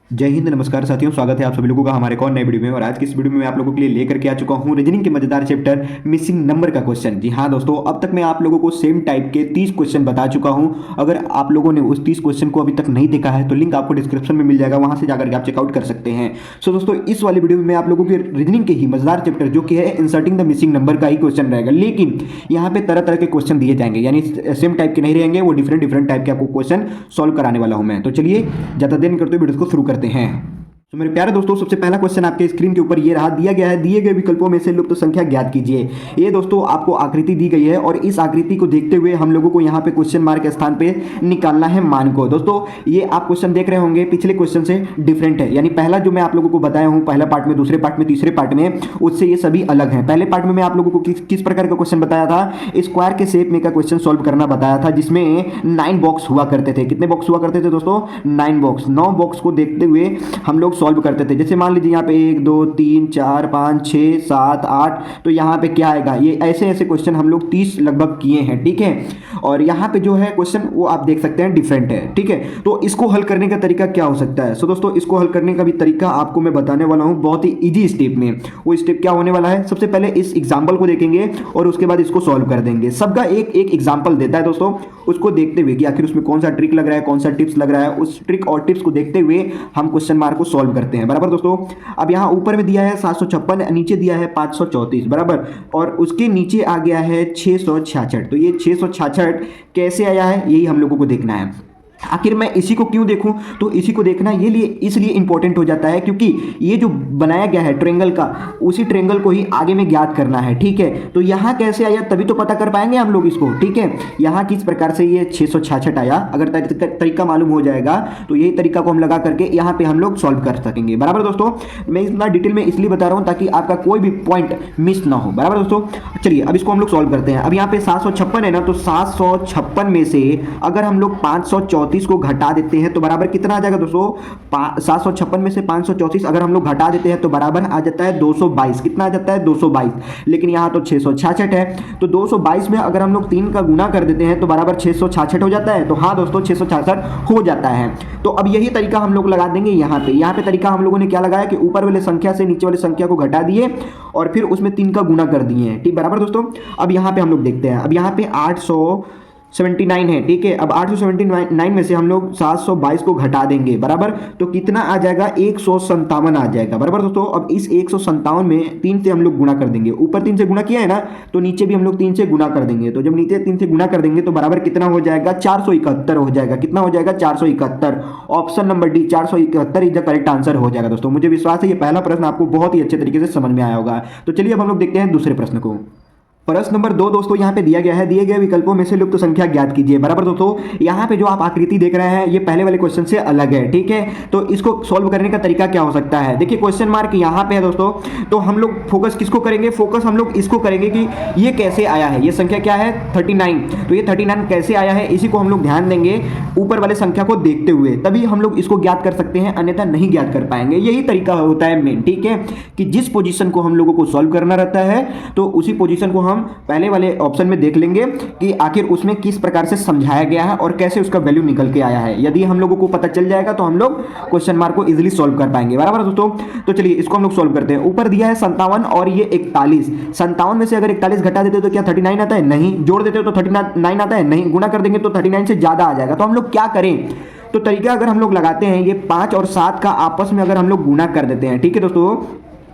जय हिंद, नमस्कार साथियों। स्वागत है आप सभी लोगों का हमारे एक और नए वीडियो में। और आज की इस वीडियो में मैं आप लोगों के लिए लेकर के आ चुका हूं रीजनिंग के मजेदार चैप्टर मिसिंग नंबर का क्वेश्चन। जी हाँ दोस्तों, अब तक मैं आप लोगों को सेम टाइप के 30 क्वेश्चन बता चुका हूं। अगर आप लोगों ने उस 30 क्वेश्चन को अभी तक नहीं देखा है तो लिंक आपको डिस्क्रिप्शन में मिल जाएगा, वहां से जाकर के आप चेकआउट कर सकते हैं। सो दोस्तों, इस वाली वीडियो में मैं आप लोगों के रीजनिंग के ही मजेदार चैप्टर जो कि है इंसर्टिंग द मिसिंग नंबर का ही क्वेश्चन रहेगा, लेकिन यहाँ पे तरह तरह के क्वेश्चन दिए जाएंगे, यानी सेम टाइप के नहीं रहेंगे, वो डिफरेंट डिफरेंट टाइप के आपको क्वेश्चन सॉल्व कराने वाला हूं मैं। तो चलिए ज्यादा देर नहीं करते वीडियो को शुरू करते हैं। तो मेरे प्यारे दोस्तों, सबसे पहला क्वेश्चन आपके स्क्रीन के ऊपर ये रहा, दिया गया है दिए गए विकल्पों में से लुप्त संख्या ज्ञात कीजिए। ये दोस्तों आपको आकृति दी गई है और इस आकृति को देखते हुए हम लोगों को यहाँ पे क्वेश्चन मार्क के स्थान पे निकालना है मान को। दोस्तों ये आप क्वेश्चन देख रहे होंगे पिछले क्वेश्चन से डिफरेंट है, यानी पहला जो मैं आप लोगों को बताया हूँ पहला पार्ट में, दूसरे पार्ट में, तीसरे पार्ट में, उससे ये सभी अलग है। पहले पार्ट में मैं आप लोगों को किस प्रकार का क्वेश्चन बताया था, स्क्वायर के शेप में का क्वेश्चन सॉल्व करना बताया था, जिसमें 9 बॉक्स हुआ करते थे। कितने बॉक्स हुआ करते थे दोस्तों? 9 बॉक्स। 9 बॉक्स को देखते हुए हम लोग सॉल्व करते थे। जैसे मान लीजिए यहाँ पे 1 2 3 4 5 6 7 8, तो यहाँ पे क्या आएगा, ये ऐसे ऐसे क्वेश्चन हम लोग 30 लगभग किए हैं, ठीक है। और यहाँ पे जो है क्वेश्चन वो आप देख सकते हैं डिफरेंट है, ठीक है। तो इसको हल करने का तरीका क्या हो सकता है? सो दोस्तों, इसको हल करने का भी तरीका आपको मैं बताने वाला हूँ बहुत ही इजी स्टेप में। वो स्टेप क्या होने वाला है, सबसे पहले इस एग्जाम्पल को देखेंगे और उसके बाद इसको सॉल्व कर देंगे। सबका एक एक एग्जाम्पल देता है दोस्तों, उसको देखते हुए कि आखिर उसमें कौन सा ट्रिक लग रहा है, कौन सा टिप्स लग रहा है, उस ट्रिक और टिप्स को देखते हुए हम क्वेश्चन मार्क को सॉल्व करते हैं, बराबर दोस्तों। अब यहाँ ऊपर में दिया है 756, नीचे दिया है 534, बराबर, और उसके नीचे आ गया है 666। तो ये 666 कैसे आया है, यही हम लोगों को देखना है। आखिर मैं इसी को क्यों देखूं, तो इसी को देखना ये लिए इसलिए इंपॉर्टेंट हो जाता है क्योंकि ये जो बनाया गया है ट्रेंगल का, उसी ट्रेंगल को ही आगे में ज्ञात करना है, ठीक है। तो यहाँ कैसे आया तभी तो पता कर पाएंगे हम लोग इसको, ठीक है। यहाँ किस प्रकार से ये 666 आया, अगर तरीका मालूम हो जाएगा तो यही तरीका को हम लगा करके यहाँ पे हम लोग सॉल्व कर सकेंगे, बराबर दोस्तों। मैं इतना डिटेल में इसलिए बता रहा हूँ ताकि आपका कोई भी पॉइंट मिस ना हो, बराबर दोस्तों। चलिए अब इसको हम लोग सॉल्व करते हैं। अब यहाँ पे 756 है ना, तो 756 में से अगर हम लोग 534 को घटा देते हैं तो बराबर कितना आ जाएगा दोस्तों? 756 में से 534 अगर हम लोग घटा देते हैं तो बराबर आ जाता है 222। कितना आ जाता है? 222। लेकिन यहाँ तो 666 है, तो 222 में अगर हम लोग 3 का गुना कर देते हैं तो बराबर 666 हो जाता है। तो हाँ दोस्तों, 666 हो जाता है। तो अब यही तरीका हम लोग लगा देंगे यहाँ पे। यहाँ पे तरीका हम लोगों ने क्या लगाया कि ऊपर वाले संख्या से नीचे वाले संख्या को घटा दिए और फिर उसमें 3 का गुना कर दिए हैं, ठीक, बराबर दोस्तों। अब यहाँ पे हम लोग देखते हैं। अब यहाँ पे 879 है, ठीक है। अब 879 में से हम लोग 722 को घटा देंगे, बराबर, तो कितना आ जाएगा? 157 आ जाएगा, बराबर दोस्तों। अब इस 157 में 3 से हम लोग गुना कर देंगे। ऊपर 3 से गुना किया है ना, तो नीचे भी हम लोग 3 से गुना कर देंगे। तो जब नीचे 3 से गुना कर देंगे तो बराबर कितना हो जाएगा? 471 हो जाएगा। कितना हो जाएगा? 471। Option number D 471 is the correct answer हो जाएगा दोस्तों। मुझे विश्वास है ये पहला प्रश्न आपको बहुत ही अच्छे तरीके से समझ में आया होगा। तो चलिए अब हम लोग देखते हैं दूसरे प्रश्न को। प्रश्न नंबर 2 दोस्तों यहाँ पे दिया गया है, दिए गए विकल्पों में से लुप्त संख्या ज्ञात कीजिए, बराबर दोस्तों। यहाँ पे जो आप आकृति देख रहे हैं ये पहले वाले क्वेश्चन से अलग है, ठीक है। तो इसको सॉल्व करने का तरीका क्या हो सकता है? देखिए क्वेश्चन मार्क यहाँ पे है दोस्तों, तो हम लोग फोकस किसको करेंगे? फोकस हम लोग इसको करेंगे कि ये कैसे आया है। ये संख्या क्या है? 39। तो ये 39 कैसे आया है, इसी को हम लोग ध्यान देंगे ऊपर वाले संख्या को देखते हुए, तभी हम लोग इसको ज्ञात कर सकते हैं, अन्यथा नहीं ज्ञात कर पाएंगे। यही तरीका होता है मेन, ठीक है, कि जिस पोजीशन को हम लोगों को सॉल्व करना रहता है तो उसी पोजीशन को हम पहले वाले ऑप्शन में देख लेंगे कि आखिर उसमें किस प्रकार से समझाया गया है और कैसे उसका वैल्यू निकल के आया है। यदि हम लोगों को पता चल जाएगा तो हम लोग क्वेश्चन मार्क को इजीली सॉल्व कर पाएंगे, बराबर दोस्तों। तो चलिए इसको हम लोग सॉल्व करते हैं। ऊपर दिया है 57 और ये 41। 57 में से अगर 41 घटा देते तो क्या 39 आता है? नहीं। जोड़ देते तो 39 आता है? नहीं। गुना कर देंगे तो 39 से ज्यादा आ जाएगा। तो हम लोग क्या करें? तो तरीका अगर हम लोग लगाते हैं, ये 5 और 7 का आपस में अगर हम लोग गुना कर देते हैं, ठीक है दोस्तों,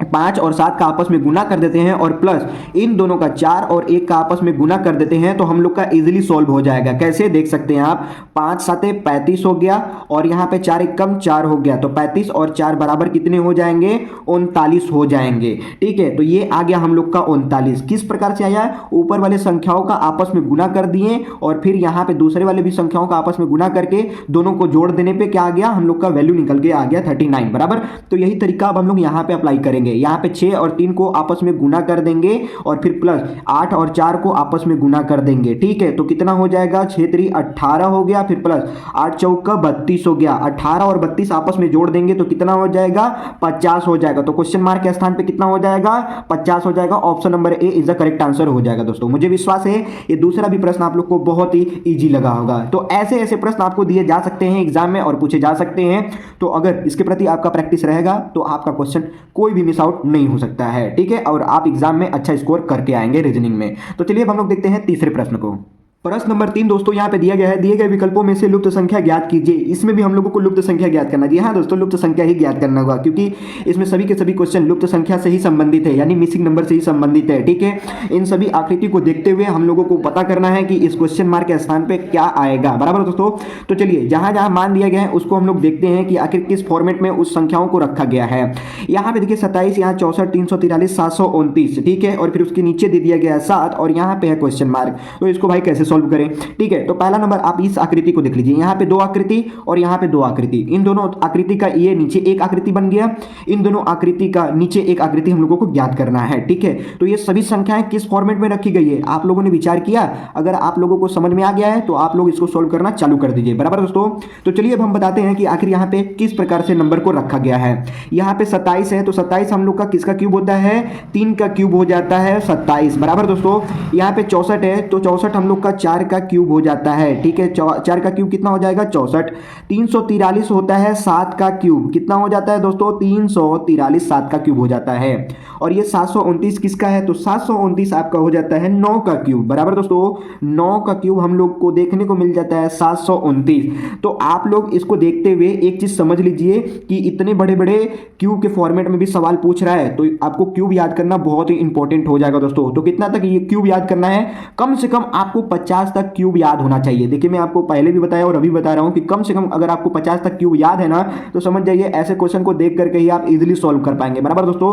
5 और 7 का आपस में गुना कर देते हैं और प्लस इन दोनों का 4 और 1 का आपस में गुना कर देते हैं, तो हम लोग का इजीली सॉल्व हो जाएगा। कैसे देख सकते हैं आप? 5 7 35 हो गया और यहाँ पे 4 1 कम 4 हो गया, तो 35 और 4 बराबर कितने हो जाएंगे? 39 हो जाएंगे, ठीक है। तो ये आ गया हम लोग का 39। किस प्रकार से आया? ऊपर वाले संख्याओं का आपस में गुना कर दिए और फिर यहाँ पे दूसरे वाले भी संख्याओं का आपस में गुना करके दोनों को जोड़ देने पे क्या आ गया? हम लोग का वैल्यू निकल के आ गया 39, बराबर। तो यही तरीका अब हम लोग यहाँ पे अप्लाई करेंगे। देंगे। यहाँ पे 6 और 3 को आपस में गुना कर देंगे और फिर प्लस 8 और 4 को आपस में गुना कर देंगे। ठीक है, तो कितना हो जाएगा, 6 3 18 हो गया, फिर प्लस 8 चौका 32 हो गया। 18 और 32 आपस में जोड़ देंगे तो कितना हो जाएगा, 50 हो जाएगा। तो क्वेश्चन मार्क के स्थान पे कितना हो जाएगा, 50 हो जाएगा। Option number A is the correct answer हो जाएगा। दोस्तों मुझे विश्वास है ये दूसरा भी प्रश्न आप लोग को बहुत ही इजी लगा होगा। तो ऐसे ऐसे प्रश्न आपको दिए जा सकते हैं एग्जाम में और पूछे जा सकते हैं। तो अगर इसके प्रति आपका प्रैक्टिस रहेगा तो आपका क्वेश्चन कोई भी मिस आउट नहीं हो सकता है। ठीक है, और आप एग्जाम में अच्छा स्कोर करके आएंगे रीजनिंग में। तो चलिए अब हम लोग देखते हैं तीसरे प्रश्न को। प्रश्न नंबर 3 दोस्तों यहाँ पे दिया गया है, दिए गए विकल्पों में से लुप्त संख्या ज्ञात कीजिए। इसमें भी हम लोगों को लुप्त संख्या ज्ञात करना है। जी हाँ दोस्तों, लुप्त संख्या ही ज्ञात करना होगा क्योंकि इसमें सभी के सभी क्वेश्चन लुप्त संख्या से ही संबंधित है, यानी मिसिंग नंबर से ही संबंधित है। ठीक है, इन सभी आकृति को देखते हुए हम लोगों को पता करना है कि इस क्वेश्चन मार्क के स्थान पर क्या आएगा। बराबर दोस्तों, तो चलिए जहां जहां मान दिया गया है उसको हम लोग देखते हैं कि आखिर किस फॉर्मेट में उस संख्याओं को रखा गया है। यहाँ पे देखिए 27, यहाँ 64, 343, 729। ठीक है, और फिर उसके नीचे दे दिया गया है 7 और यहाँ पे है क्वेश्चन मार्क। तो इसको भाई कैसे सॉल्व करें। ठीक है, तो पहला नंबर आप इस आकृति को देख लीजिए। यहाँ पे 2 आकृति और यहाँ पे 2 आकृति, इन दोनों आकृति का ये नीचे एक आकृति बन गया, इन दोनों आकृति का नीचे एक आकृति हम लोगों को ज्ञात करना है। ठीक है, तो ये सभी संख्याएं किस फॉर्मेट में रखी गई है आप लोगों ने विचार किया। अगर आप लोगों को समझ में आ गया है तो आप लोग इसको सोल्व करना चालू कर दीजिए। बराबर दोस्तों, तो चलिए अब हम बताते हैं कि आखिर यहाँ पे किस प्रकार से नंबर को रखा गया है। यहाँ पे 27 है तो 27 हम लोग का किसका क्यूब होता है, 3 का क्यूब हो जाता है 27। बराबर दोस्तों, यहाँ पे 64 है तो 64 हम लोग का 4 का क्यूब हो जाता है। ठीक है, 4 का क्यूब कितना हो जाएगा, 64। 343 होता है 7 का क्यूब, कितना हो जाता है दोस्तों, 343 7 का क्यूब हो जाता है। और ये 729 किसका है, तो 729 आपका हो जाता है 9 का क्यूब। बराबर दोस्तों, 9 का क्यूब हम लोग को देखने को मिल जाता है 729। तो आप लोग इसको देखते हुए एक चीज समझ लीजिए कि इतने बड़े बड़े क्यूब के फॉर्मेट में भी सवाल पूछ रहा है तो आपको क्यूब याद करना बहुत ही इंपॉर्टेंट हो जाएगा दोस्तों। तो कितना तक ये क्यूब याद करना है, कम से कम आपको 50 तक क्यूब याद होना चाहिए। देखिए मैं आपको पहले भी बताया और अभी बता रहा हूं कि कम से कम अगर आपको 50 तक क्यूब याद है ना तो समझ जाइए ऐसे क्वेश्चन को देख करके ही आप इजीली सॉल्व कर पाएंगे। बराबर दोस्तों,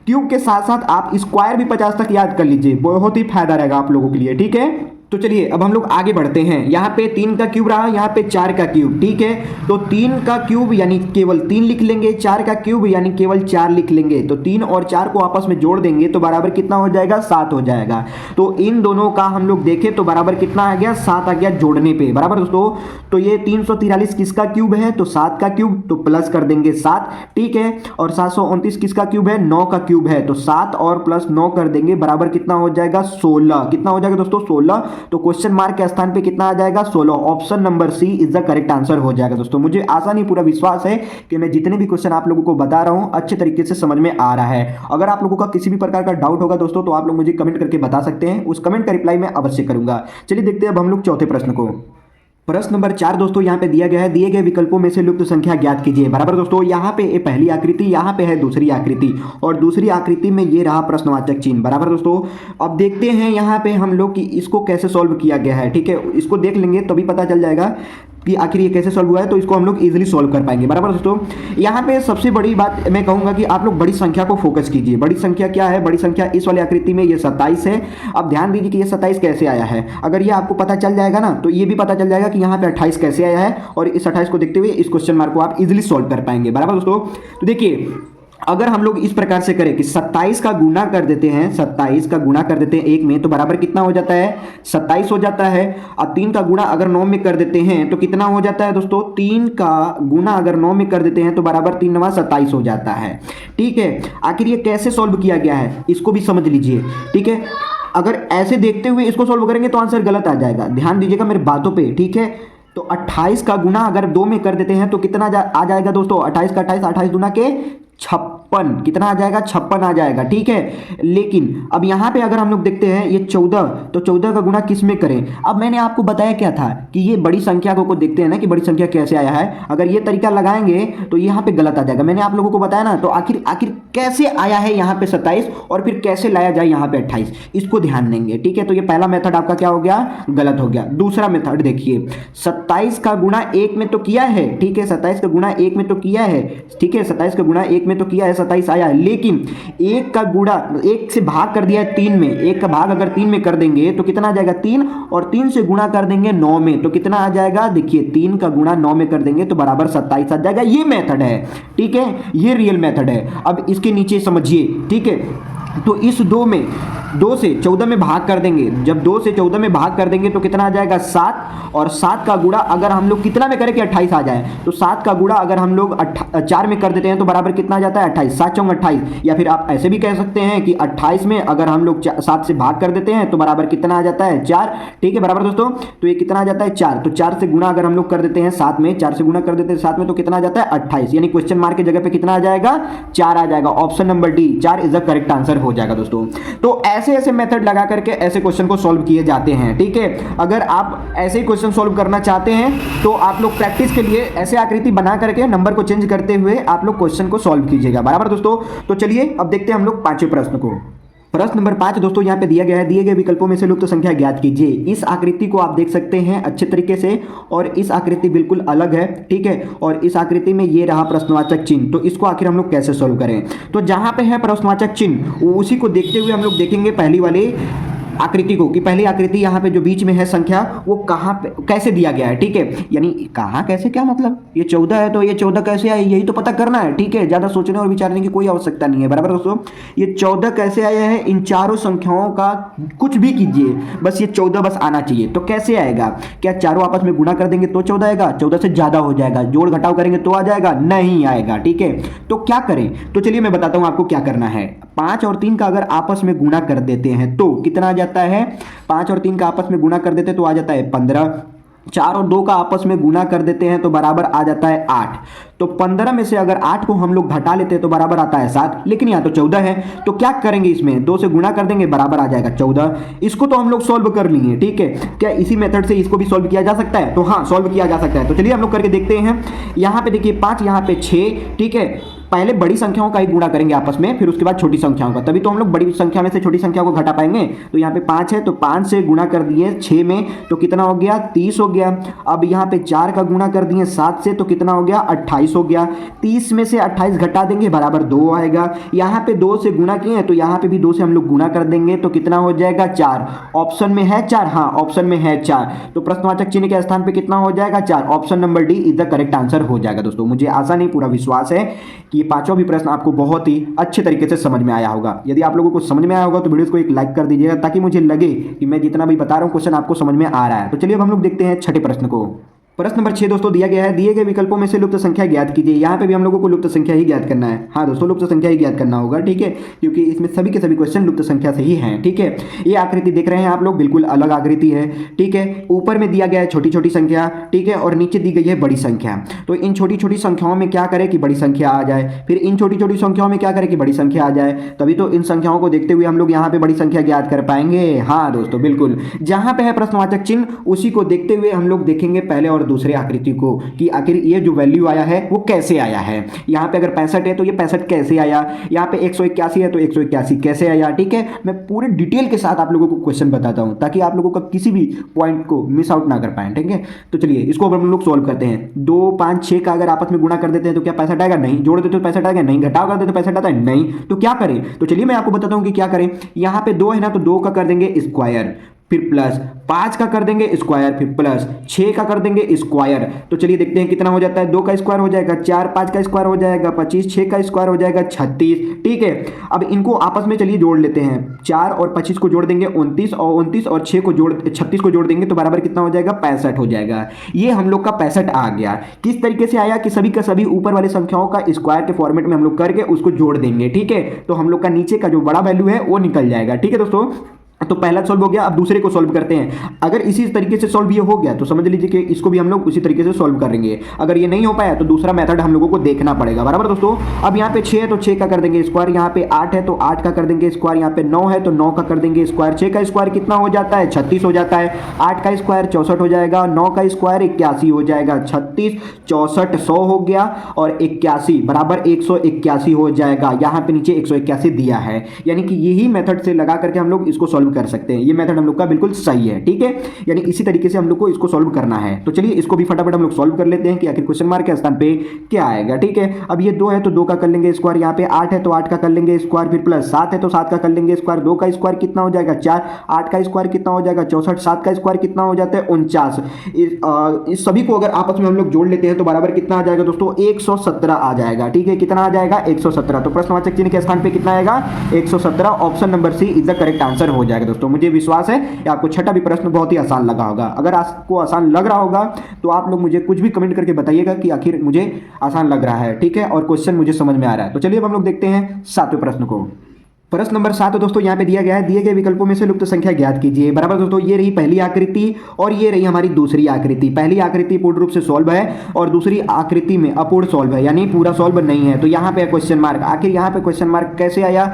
क्यूब के साथ साथ आप स्क्वायर भी 50 तक याद कर लीजिए, बहुत ही फायदा रहेगा आप लोगों के लिए। ठीक है, तो चलिए अब हम लोग आगे बढ़ते हैं। यहाँ पे 3 का क्यूब रहा, यहाँ पे 4 का क्यूब। ठीक है, तो 3 का क्यूब यानी केवल 3 लिख लेंगे, 4 का क्यूब यानी केवल 4 लिख लेंगे। तो 3 और 4 को आपस में जोड़ देंगे तो बराबर कितना हो जाएगा, 7 हो जाएगा। तो इन दोनों का हम लोग देखें तो बराबर कितना आ गया, 7 आ गया जोड़ने पे। बराबर दोस्तों, तो ये 343 किसका क्यूब है, तो 7 का क्यूब, तो प्लस कर देंगे 7। ठीक है, और 729 किसका क्यूब है, 9 का क्यूब है, तो 7 और प्लस 9 कर देंगे बराबर कितना हो जाएगा, 16। कितना हो जाएगा दोस्तों, 16। तो क्वेश्चन मार्क के स्थान पे कितना आ जाएगा, 16। Option number C is the correct answer हो जाएगा दोस्तों। मुझे आशा नहीं पूरा विश्वास है कि मैं जितने भी क्वेश्चन आप लोगों को बता रहा हूं अच्छे तरीके से समझ में आ रहा है। अगर आप लोगों का किसी भी प्रकार का डाउट होगा दोस्तों तो आप लोग मुझे कमेंट करके बता सकते हैं, उस कमेंट का रिप्लाई मैं अवश्य करूंगा। चलिए देखते हैं अब हम लोग चौथे प्रश्न को। प्रश्न नंबर 4 दोस्तों यहाँ पे दिया गया है, दिए गए विकल्पों में से लुप्त संख्या ज्ञात कीजिए। बराबर दोस्तों, यहाँ पे पहली आकृति, यहाँ पे है दूसरी आकृति और दूसरी आकृति में ये रहा प्रश्नवाचक चिन्ह। बराबर दोस्तों, अब देखते हैं यहाँ पे हम लोग कि इसको कैसे सॉल्व किया गया है। ठीक है, इसको देख लेंगे तभी पता चल जाएगा कि आखिर ये कैसे सॉल्व हुआ है, तो इसको हम लोग इजीली सॉल्व कर पाएंगे। बराबर दोस्तों, यहाँ पे सबसे बड़ी बात मैं कहूँगा कि आप लोग बड़ी संख्या को फोकस कीजिए। बड़ी संख्या क्या है, बड़ी संख्या इस वाली आकृति में ये 27 है। अब ध्यान दीजिए कि ये 27 कैसे आया है। अगर ये आपको पता चल जाएगा ना तो ये भी पता चल जाएगा कि यहाँ पे 28 कैसे आया है, और इस 28 को देखते हुए इस क्वेश्चन मार्क को आप इजीली सॉल्व कर पाएंगे। बराबर दोस्तों, तो देखिए अगर हम लोग इस प्रकार से करें कि 27 का गुना कर देते हैं, 27 का गुना कर देते हैं 1 में तो बराबर कितना हो जाता है, 27 हो जाता है। और 3 का गुना अगर 9 में कर देते हैं तो कितना हो जाता है दोस्तों, 3 का गुना अगर 9 में कर देते हैं तो बराबर 3 9 27 हो जाता है। ठीक है, आखिर ये कैसे सॉल्व किया गया है इसको भी समझ लीजिए। ठीक है, अगर ऐसे देखते हुए इसको सॉल्व करेंगे तो आंसर गलत आ जाएगा, ध्यान दीजिएगा मेरी बातों पे। ठीक है, तो 28 का गुना अगर 2 में कर देते हैं तो कितना आ जाएगा दोस्तों, 28 का 28, 28 दूना के 56, कितना आ जाएगा, 56 आ जाएगा। ठीक है, लेकिन अब यहाँ पे अगर हम लोग देखते हैं ये 14, तो 14 का गुना किस में करें। अब मैंने आपको बताया क्या था कि ये बड़ी संख्या को देखते हैं ना कि बड़ी संख्या कैसे आया है, अगर ये तरीका लगाएंगे तो यहाँ पे गलत आ जाएगा। मैंने आप लोगों को बताया ना, तो आखिर कैसे आया है यहाँ पे 27 और फिर कैसे लाया जाए यहाँ पे 28, इसको ध्यान देंगे। ठीक है, तो ये पहला मेथड आपका क्या हो गया, गलत हो गया। दूसरा मेथड देखिए, 27 का गुना 1 में तो किया है। ठीक है, 27 का गुना 1 में तो किया है। ठीक है, 27 का गुना 1 में तो किया है 27 आया, लेकिन एक का गुणा, एक से भाग कर दिया है 3 में, एक का भाग अगर 3 में कर देंगे तो कितना आ जाएगा 3, और 3 से गुणा कर देंगे 9 में तो कितना आ जाएगा, देखिए 3 का गुणा 9 में कर देंगे तो बराबर 27 आ जाएगा। ये मेथड है, ठीक है, ये रियल मेथड है। अब इसके नीचे समझिए, ठीक है, तो इस 2 से 14 में भाग कर देंगे, जब 2 से 14 में भाग कर देंगे तो कितना आ जाएगा 7, और 7 का गुणा अगर हम लोग कितना में करें कि 28 आ जाए, तो 7 का गुणा अगर हम लोग 4 में कर देते हैं तो बराबर कितना आ जाता है 28, 7 चौंग 28, या फिर आप ऐसे भी कह सकते हैं कि 28 में अगर हम लोग 7 से भाग कर देते हैं तो बराबर कितना आ जाता है 4, ठीक है बराबर दोस्तों। तो ये कितना आ जाता है 4, तो 4 से गुणा अगर हम लोग कर देते हैं 7 में, 4 से गुणा कर देते हैं 7 में तो कितना आ जाता है 28, यानी क्वेश्चन मार्क की जगह पे कितना आ जाएगा 4 आ जाएगा। Option number D 4 is the correct answer हो जाएगा दोस्तों। तो ऐसे ऐसे मेथड लगा करके ऐसे क्वेश्चन को सॉल्व किए जाते हैं, ठीक है। अगर आप ऐसे ही क्वेश्चन सॉल्व करना चाहते हैं तो आप लोग प्रैक्टिस के लिए ऐसे आकृति बना करके नंबर को चेंज करते हुए आप लोग क्वेश्चन को सॉल्व कीजिएगा, बराबर दोस्तों। तो चलिए अब देखते हैं हम लोग पांचवें प्रश्न को। प्रश्न नंबर 5 दोस्तों यहाँ पे दिया गया है, दिए गए विकल्पों में से लुप्त संख्या ज्ञात कीजिए। इस आकृति को आप देख सकते हैं अच्छे तरीके से, और इस आकृति बिल्कुल अलग है, ठीक है, और इस आकृति में ये रहा प्रश्नवाचक चिन्ह। तो इसको आखिर हम लोग कैसे सोल्व करें, तो जहाँ पे है प्रश्नवाचक चिन्ह उसी को देखते हुए हम लोग देखेंगे पहली वाली आकृति को, कि पहली आकृति यहाँ पे जो बीच में है संख्या वो कहाँ पे कैसे दिया गया है, ठीक है, यानी कहाँ कैसे, क्या मतलब, ये 14 है तो ये 14 कैसे आया, यही तो पता करना है, ठीक है, ज़्यादा सोचने और विचारने की कोई आवश्यकता नहीं है, बराबर दोस्तों। ये 14 कैसे आया है, इन चारों संख्याओं का कुछ भी कीजिए, बस ये 14 बस आना चाहिए। तो कैसे आएगा, क्या चारों आपस में गुणा कर देंगे तो 14 आएगा, 14 से ज़्यादा हो जाएगा, जोड़ घटाव करेंगे तो आ जाएगा, नहीं आएगा, ठीक है। तो क्या करें, तो चलिए मैं बताता हूँ आपको क्या करना है। 5 और 3 का अगर आपस में गुणा कर देते हैं तो कितना आ जाता है, 5 और 3 का आपस में गुणा कर देते हैं तो आ जाता है 15, 4 और 2 का आपस में गुणा कर देते हैं तो बराबर आ जाता है 8, तो 15 में से अगर 8 को हम लोग घटा लेते हैं तो बराबर आता है 7, लेकिन यहाँ तो 14 है, तो क्या करेंगे, इसमें 2 से गुणा कर देंगे, बराबर आ जाएगा 14। इसको तो हम लोग सॉल्व कर लिए, ठीक है, क्या इसी मेथड से इसको भी सॉल्व किया जा सकता है, तो हाँ सॉल्व किया जा सकता है। तो चलिए हम लोग करके देखते हैं। यहाँ पे देखिए 5, यहाँ पे 6, ठीक है, पहले बड़ी संख्याओं का ही गुणा करेंगे आपस में, फिर उसके बाद छोटी संख्याओं का, तभी तो हम लोग बड़ी संख्या में से छोटी संख्या को घटा पाएंगे। तो यहाँ पे 5 है तो 5 से गुणा कर दिए 6 में तो कितना हो गया 30 हो गया। अब यहाँ पे 4 का गुणा कर दिए 7 से तो कितना हो गया 28 हो गया। 30 में से 28 घटा देंगे बराबर 2 आएगा। यहाँ पे 2 से गुणा किए तो यहाँ पे भी 2 से हम लोग गुणा कर देंगे तो कितना हो जाएगा 4। ऑप्शन में है 4, हाँ ऑप्शन में है 4, तो प्रश्नवाचक चिन्ह के स्थान पे कितना हो जाएगा 4। Option number D is the correct answer हो जाएगा दोस्तों। मुझे आशा नहीं पूरा विश्वास है कि ये पांचों भी प्रश्न आपको बहुत ही अच्छे तरीके से समझ में आया होगा। यदि आप लोगों को समझ में आया होगा तो वीडियो को एक लाइक कर दीजिएगा ताकि मुझे लगे कि मैं जितना भी बता रहा हूँ क्वेश्चन आपको समझ में आ रहा है। तो चलिए अब हम लोग देखते हैं छठे प्रश्न को। प्रश्न नंबर 6 दोस्तों दिया गया है, दिए गए विकल्पों में से लुप्त संख्या ज्ञात कीजिए। यहाँ पे भी हम लोगों को लुप्त संख्या ही ज्ञात करना है। हाँ दोस्तों लुप्त संख्या ही ज्ञात करना होगा, ठीक है, क्योंकि इसमें सभी के सभी क्वेश्चन लुप्त संख्या से ही हैं, ठीक है। ये आकृति देख रहे हैं आप लोग, बिल्कुल अलग आकृति है, ठीक है। ऊपर में दिया गया है छोटी छोटी संख्या, ठीक है, और नीचे दी गई है बड़ी संख्या। तो इन छोटी छोटी संख्याओं में क्या करें कि बड़ी संख्या आ जाए, फिर इन छोटी छोटी संख्याओं में क्या करें कि बड़ी संख्या आ जाए, तभी तो इन संख्याओं को देखते हुए हम लोग यहाँ पे बड़ी संख्या ज्ञात कर पाएंगे। हाँ दोस्तों बिल्कुल, जहाँ पे है प्रश्नवाचक चिन्ह उसी को देखते हुए हम लोग देखेंगे पहले और दूसरे आकृति को कि आखिर ये जो वैल्यू आया है वो कैसे आया है। यहाँ पे अगर 65 है तो ये 65 कैसे आया, यहाँ पे 181 है तो 181 कैसे आया, ठीक है। मैं पूरे डिटेल के साथ आप लोगों को क्वेश्चन बताता हूँ ताकि आप लोगों का किसी भी पॉइंट को मिस आउट ना कर पाए, ठीक है। तो चलिए इसको हम लोग सोल्व करते हैं। 2, 5, 6 का अगर आपस में गुणा कर देते हैं तो क्या 65 आएगा, नहीं। जोड़ देते तो 65 आएगा, नहीं। घटाव कर देते तो 65 आता है, नहीं। तो क्या करें, तो चलिए मैं आपको बताता हूँ कि क्या करें। यहाँ पे 2 है ना, तो 2 का कर देंगे स्क्वायर, फिर प्लस 5 का कर देंगे स्क्वायर, फिर प्लस 6 का कर देंगे स्क्वायर। तो चलिए देखते हैं कितना हो जाता है। 2 का स्क्वायर हो जाएगा 4, 5 का स्क्वायर हो जाएगा 25, 6 का स्क्वायर हो जाएगा 36, ठीक है। अब इनको आपस में चलिए जोड़ लेते हैं। 4 और 25 को जोड़ देंगे 29, और 29 और 36 को जोड़ देंगे तो बराबर कितना हो जाएगा 65 हो जाएगा। ये हम लोग का 65 आ गया। किस तरीके से आया कि सभी का सभी ऊपर वाले संख्याओं का स्क्वायर के फॉर्मेट में हम लोग करके उसको जोड़ देंगे, ठीक है। तो हम लोग का नीचे का जो बड़ा वैल्यू है वो निकल जाएगा, ठीक है दोस्तों। तो पहला सॉल्व हो गया। अब दूसरे को सॉल्व करते हैं। अगर इसी तरीके से सॉल्व ये हो गया तो समझ लीजिए कि इसको भी हम लोग उसी तरीके से सॉल्व करेंगे। अगर ये नहीं हो पाया तो दूसरा मेथड हम लोगों को देखना पड़ेगा, बराबर दोस्तों। अब यहाँ पे 6 है तो 6 का कर देंगे स्क्वायर, यहाँ पे 8 है तो 8 का कर देंगे स्क्वायर, यहाँ पे 9 है तो 9 का कर देंगे स्क्वायर। 6 का स्क्वायर कितना हो जाता है 36 हो जाता है। 8 का स्क्वायर 64 हो जाएगा, 9 का स्क्वायर 81 हो जाएगा। 36 64 100 हो गया और 81 बराबर 181 हो जाएगा। यहाँ पे नीचे 181 दिया है, यानी कि यही मेथड से लगा करके हम लोग इसको सॉल्व सॉल्व कर सकते हैं। ये मेथड हम लोग का बिल्कुल सही है, ठीक है। यानी इसी तरीके से हम लोग को इसको सॉल्व करना है। तो चलिए इसको भी फटाफट हम लोग सॉल्व कर लेते हैं कि आखिर क्वेश्चन मार्क के स्थान पे क्या आएगा, ठीक है। अब ये 2 है तो 2 का कर लेंगे स्क्वायर, यहाँ पे 8 है तो 8 का कर लेंगे स्क्वायर, फिर प्लस 7 है तो 7 का कर लेंगे स्क्वायर, 2 का स्क्वायर कितना हो जाएगा 4, 8 का स्क्वायर कितना हो जाएगा 64, 7 का स्क्वायर कितना हो जाता है 49। इस सभी को अगर आपस में हम लोग जोड़ लेते हैं तो बराबर कितना आ जाएगा दोस्तों 117 आ जाएगा, ठीक है। कितना आ जाएगा 117। तो प्रश्नवाचक चिन्ह के स्थान पे कितना आएगा 117। Option number C is the correct answer हो जाएगा दोस्तों। मुझे विश्वास है कि आपको छठा भी प्रश्न बहुत ही आसान लगा होगा। अगर आपको आसान लग रहा होगा तो आप लोग मुझे कुछ भी कमेंट करके बताइएगा कि आखिर मुझे आसान लग रहा है, ठीक है, और क्वेश्चन मुझे समझ में आ रहा है। तो चलिए अब हम लोग देखते हैं 7वें प्रश्न को। प्रश्न नंबर 7 दोस्तों यहाँ पे दिया गया है, दिए गए विकल्पों में से लुप्त संख्या ज्ञात कीजिए। बराबर दोस्तों, ये रही पहली आकृति और ये रही हमारी दूसरी आकृति। पहली आकृति पूर्ण रूप से सॉल्व है और दूसरी आकृति में अपूर्ण सॉल्व है, यानी पूरा सॉल्व नहीं है। तो यहाँ पे क्वेश्चन मार्क, आखिर यहाँ पे क्वेश्चन मार्क कैसे आया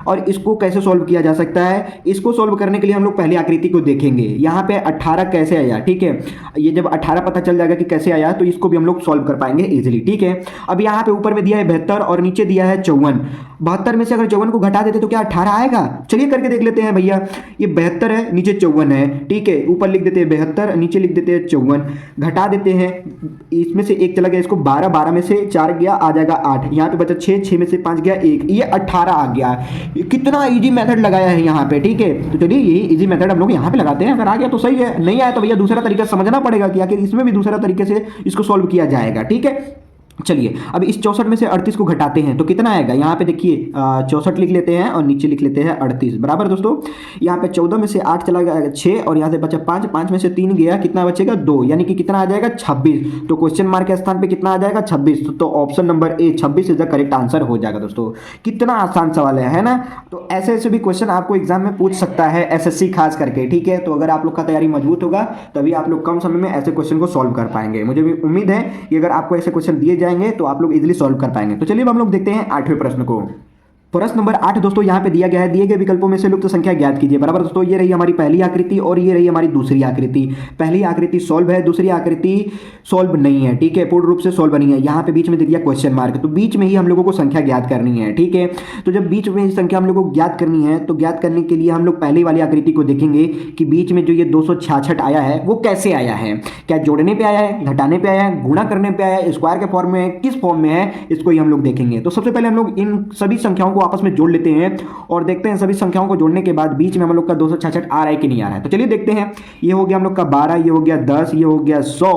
और इसको कैसे सॉल्व किया जा सकता है। इसको सॉल्व करने के लिए हम लोग पहली आकृति को देखेंगे। यहाँ पे 18 कैसे आया, ठीक है। ये जब 18 पता चल जाएगा कि कैसे आया तो इसको भी हम लोग सॉल्व कर पाएंगे इजीली, ठीक है। अब यहाँ पे ऊपर में दिया है 72 और नीचे दिया है 54। 72 में से अगर 54 को घटा देते तो क्या 18 आएगा? चलिए करके देख लेते हैं भैया। ये 72 है, नीचे 54 है, ठीक है। ऊपर लिख देते हैं 72, नीचे लिख देते हैं 54, घटा देते हैं। इसमें से 1 चला गया, इसको 12, 12 में से 4 गया, आ जाएगा 8। यहाँ पे बचा 6, 6 में से 5 गया 1, ये 18 आ गया। कितना इजी मेथड लगाया है यहाँ पे, ठीक है। तो चलिए यही इजी मेथड हम लोग यहाँ पे लगाते हैं। अगर आ गया तो सही है, नहीं आया तो भैया दूसरा तरीका समझना पड़ेगा कि आखिर इसमें भी दूसरा तरीके से इसको सॉल्व किया जाएगा, ठीक है। चलिए अब इस 64 में से 38 को घटाते हैं तो कितना आएगा। यहाँ पे देखिए 64 लिख लेते हैं और नीचे लिख लेते हैं 38। बराबर दोस्तों, यहाँ पे 14 में से 8 चला गया 6 और यहाँ से बचा 5, 5 में से 3 गया, कितना बचेगा 2, यानी कि कितना आ जाएगा 26। तो क्वेश्चन मार्क के स्थान पे कितना आ जाएगा 26। तो option number A 26 is the correct answer हो जाएगा दोस्तों। कितना आसान सवाल है ना। तो ऐसे ऐसे भी क्वेश्चन आपको एग्जाम में पूछ सकता है, एसएससी खास करके, ठीक है। तो अगर आप लोग का तैयारी मजबूत होगा तभी आप लोग कम समय में ऐसे क्वेश्चन को सॉल्व कर पाएंगे। मुझे भी उम्मीद है कि अगर आपको ऐसे क्वेश्चन दिए जाएंगे तो आप लोग इजीली सॉल्व कर पाएंगे। तो चलिए अब हम लोग देखते हैं 8वें प्रश्न को। प्रश्न नंबर 8 दोस्तों यहाँ पे दिया गया है, दिए गए विकल्पों में से लुप्त संख्या ज्ञात कीजिए। बराबर दोस्तों, ये रही हमारी पहली आकृति और ये रही हमारी दूसरी आकृति। पहली आकृति सॉल्व है, दूसरी आकृति सॉल्व नहीं है, ठीक है, पूर्ण रूप से सॉल्व नहीं है। यहाँ पे बीच में दे दिया क्वेश्चन मार्क, तो बीच में ही हम लोगों को संख्या ज्ञात करनी है, ठीक है। तो जब बीच में संख्या हम लोगों को ज्ञात करनी है तो ज्ञात करने के लिए हम लोग पहली वाली आकृति को देखेंगे कि बीच में जो ये 266 आया है वो कैसे आया है। क्या जोड़ने पे आया है, घटाने पे आया है, गुणा करने पे आया है, स्क्वायर के फॉर्म में है, किस फॉर्म में है, इसको ही हम लोग देखेंगे। तो सबसे पहले हम लोग इन सभी संख्याओं को आपस में जोड़ लेते हैं और देखते हैं सभी संख्याओं को जोड़ने के बाद बीच में हम लोग का 266 आ रहा है कि नहीं आ रहा है। तो चलिए देखते हैं। ये हो गया हम लोग का 12, ये हो गया 10, ये हो गया 100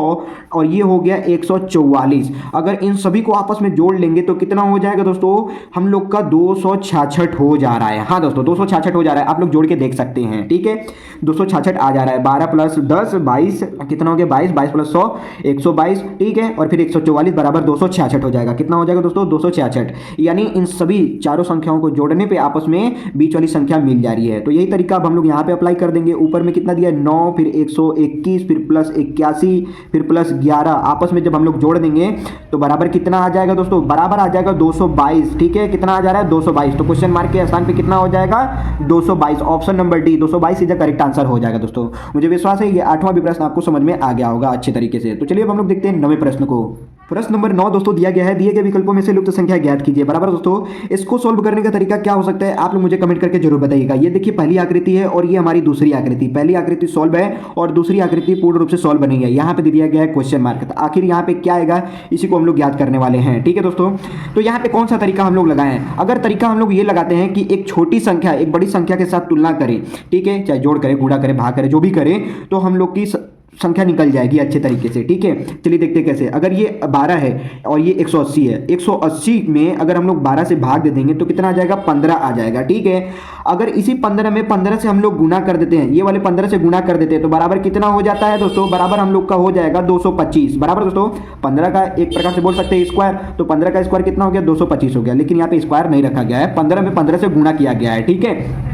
और ये हो गया 144। अगर इन सभी को आपस में जोड़ लेंगे तो कितना हो जाएगा दोस्तों, हम लोग का 266 हो जा रहा है। हाँ दोस्तों 266 हो जा रहा है, आप लोग जोड़ के देख सकते हैं, ठीक है। 266 आ जा रहा है। 12 प्लस 10 22, कितना हो गया 22, 22 प्लस 100 122, ठीक है। और फिर 144 बराबर 266 हो जाएगा। कितना हो जाएगा दोस्तों 266। यानी इन सभी चारों संख्याओं को जोड़ने पे आपस में बीच वाली संख्या मिल जा रही है। तो यही तरीका अब हम लोग यहाँ पे अप्लाई कर देंगे। ऊपर में कितना दिया 9, फिर 121, फिर प्लस 81, फिर प्लस 11, आपस में जब हम लोग जोड़ देंगे तो बराबर कितना आ जाएगा दोस्तों, बराबर आ जाएगा 222, ठीक है। कितना आ जा रहा है 222। तो क्वेश्चन मार्क के स्थान पे कितना हो जाएगा 222। Option number D 222 is the correct answer हो जाएगा दोस्तों। मुझे विश्वास है ये 8वां भी प्रश्न आपको समझ में आ गया होगा अच्छे तरीके से। तो चलिए अब हम लोग देखते हैं 9वें प्रश्न को। प्रश्न नंबर 9 दोस्तों दिया गया है, दिए गए विकल्पों में से लुप्त संख्या ज्ञात कीजिए। बराबर दोस्तों, इसको सॉल्व करने का तरीका क्या हो सकता है आप लोग मुझे कमेंट करके जरूर बताइएगा। ये देखिए पहली आकृति है और ये हमारी दूसरी आकृति। पहली आकृति सॉल्व है और दूसरी आकृति पूर्ण रूप से सॉल्व नहीं है। यहाँ पे दिया गया है क्वेश्चन मार्क। तो आखिर यहाँ पे क्या आएगा इसी को हम लोग ज्ञात करने वाले हैं, ठीक है दोस्तों। तो यहाँ पे कौन सा तरीका हम लोग लगाएं। अगर तरीका हम लोग ये लगाते हैं कि एक छोटी संख्या एक बड़ी संख्या के साथ तुलना करें, ठीक है, चाहे जोड़ करें, गुणा करें, भाग करें, जो भी करें, तो हम लोग की संख्या निकल जाएगी अच्छे तरीके से, ठीक है। चलिए देखते हैं कैसे। अगर ये 12 है और ये 180 है, 180 में अगर हम लोग 12 से भाग दे देंगे तो कितना आ जाएगा 15 आ जाएगा, ठीक है। अगर इसी 15 में 15 से हम लोग गुना कर देते हैं, ये वाले 15 से गुना कर देते हैं तो बराबर कितना हो जाता है दोस्तों, बराबर हम लोग का हो जाएगा 225। बराबर दोस्तों, 15 का एक प्रकार से बोल सकते हैं स्क्वायर, तो 15 का स्क्वायर कितना हो गया 225 हो गया। लेकिन यहाँ पे स्क्वायर नहीं रखा गया है, 15 में 15 से गुना किया गया है, ठीक है।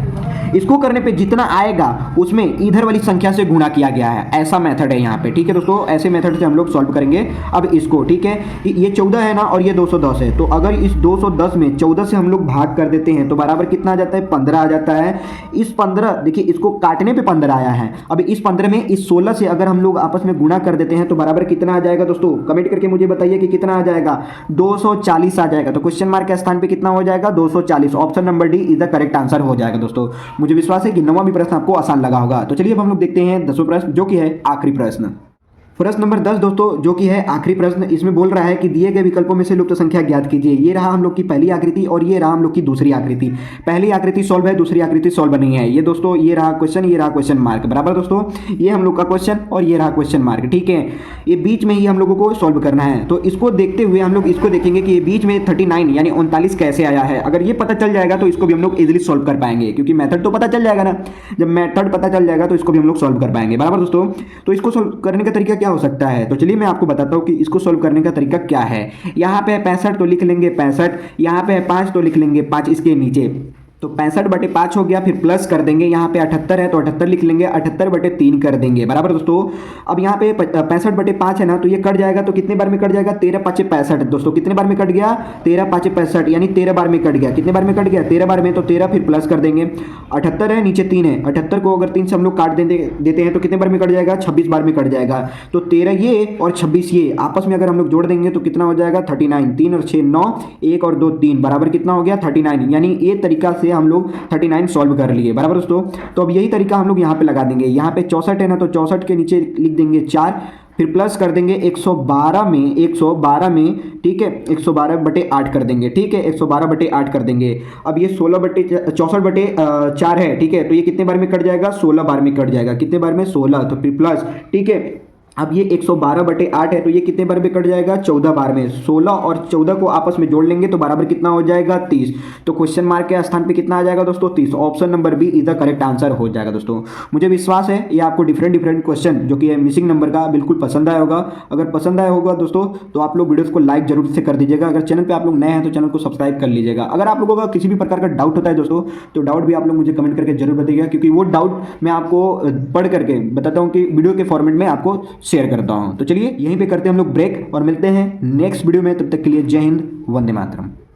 इसको करने पे जितना आएगा उसमें इधर वाली संख्या से गुणा किया गया है, ऐसा मेथड है यहाँ पे, ठीक है दोस्तों। ऐसे मेथड से हम लोग सॉल्व करेंगे। अब इसको, ठीक है, ये 14 है ना और ये 210 है, तो अगर इस 210 में 14 से हम लोग भाग कर देते हैं तो बराबर कितना आ जाता है 15 आ जाता है। इस 15 देखिए इसको काटने पे 15 आया है। अब इस 15 में इस 16 से अगर हम लोग आपस में गुणा कर देते हैं तो बराबर कितना आ जाएगा दोस्तों, कमेंट करके मुझे बताइए कि कितना आ जाएगा 240 आ जाएगा। तो क्वेश्चन मार्क के स्थान पे कितना हो जाएगा 240। Option number D is the correct answer हो जाएगा दोस्तों। मुझे विश्वास है कि 9वां भी प्रश्न आपको आसान लगा होगा। तो चलिए अब हम लोग देखते हैं 10वां प्रश्न, जो कि है आखिरी प्रश्न। प्रश्न नंबर 10 दोस्तों, जो कि है आखिरी प्रश्न। इसमें बोल रहा है कि दिए गए विकल्पों में से लुप्त संख्या ज्ञात कीजिए। ये रहा हम लोग की पहली आकृति और ये रहा हम लोग की दूसरी आकृति। पहली आकृति सॉल्व है, दूसरी आकृति सॉल्व नहीं है। ये दोस्तों ये रहा क्वेश्चन, ये रहा क्वेश्चन मार्क, बराबर दोस्तों। ये हम लोग का क्वेश्चन और ये रहा क्वेश्चन मार्क, ठीक है। ये बीच में ही हम लोगों को सॉल्व करना है। तो इसको देखते हुए हम लोग इसको देखेंगे कि ये बीच में 39 यानी 39 कैसे आया है। अगर ये पता चल जाएगा तो इसको भी हम लोग इजिली सॉल्व कर पाएंगे, क्योंकि मेथड तो पता चल जाएगा ना। जब मेथड पता चल जाएगा तो इसको भी हम लोग सॉल्व कर पाएंगे, बराबर दोस्तों। तो इसको सॉल्व करने का तरीका क्या हो सकता है, तो चलिए मैं आपको बताता हूं कि इसको सॉल्व करने का तरीका क्या है। यहां पे 65 तो लिख लेंगे 65, यहां पे 5 तो लिख लेंगे 5 इसके नीचे, तो 65/5 हो गया। फिर प्लस कर देंगे, यहाँ पे 78 है तो 78 लिख लेंगे, 78/3 कर देंगे, बराबर दोस्तों। अब यहाँ पे 65/5 है ना, तो ये कट जाएगा, तो कितने बार में कट जाएगा, 13×5 = 65 दोस्तों। कितने बार में कट गया, 13×5 = 65 यानी 13 बार में कट गया। कितने बार में कट गया, 13 बार में, तो 13 फिर प्लस कर देंगे। 78 है, नीचे 3 है, 78 को अगर 3 से हम लोग काट देते हैं तो कितने बार में कट जाएगा, 26 बार में कट जाएगा। तो 13 ये और 26 ये आपस में अगर हम लोग जोड़ देंगे तो कितना हो जाएगा, 39। 3 और 6 9, 1 और 2 3, बराबर कितना हो गया, 39। यानी ये तरीका से हम लोग 39 सॉल्व कर लिए, बराबर दोस्तों। तो अब यही तरीका हम लोग यहाँ पे लगा देंगे। यहाँ पे 64 है ना, तो 64 के नीचे लिख देंगे 4, फिर प्लस कर देंगे 112 में, ठीक है, 112/8 कर देंगे, ठीक है, 112/8 कर देंगे। अब ये 64/4 है, ठीक है, तो ये कितने बार में कट जाएगा, 16 बार में कट जाएगा। कितने बार में, 16, तो फिर प्लस, ठीक है। अब ये 112/8 है, तो ये कितने बार में कट जाएगा, 14 बार में। 16 और 14 को आपस में जोड़ लेंगे तो बराबर कितना हो जाएगा, 30। तो क्वेश्चन मार्क के स्थान पे कितना आ जाएगा दोस्तों, 30। Option number B is the correct answer हो जाएगा दोस्तों। मुझे विश्वास है ये आपको डिफरेंट क्वेश्चन जो कि है मिसिंग नंबर का बिल्कुल पसंद आया होगा। अगर पसंद आया होगा दोस्तों तो आप लोग वीडियोस को लाइक जरूर से कर दीजिएगा। अगर चैनल पर आप लोग नए हैं तो चैनल को सब्सक्राइब कर लीजिएगा। अगर आप लोगों का किसी भी प्रकार का डाउट होता है दोस्तों, तो डाउट भी आप लोग मुझे कमेंट करके जरूर बताइएगा, क्योंकि वो डाउट मैं आपको पढ़ करके बताता हूँ कि वीडियो के फॉर्मेट में आपको शेयर करता हूँ। तो चलिए यहीं पे करते हैं हम लोग ब्रेक और मिलते हैं नेक्स्ट वीडियो में। तब तक के लिए जय हिंद, वंदे मातरम।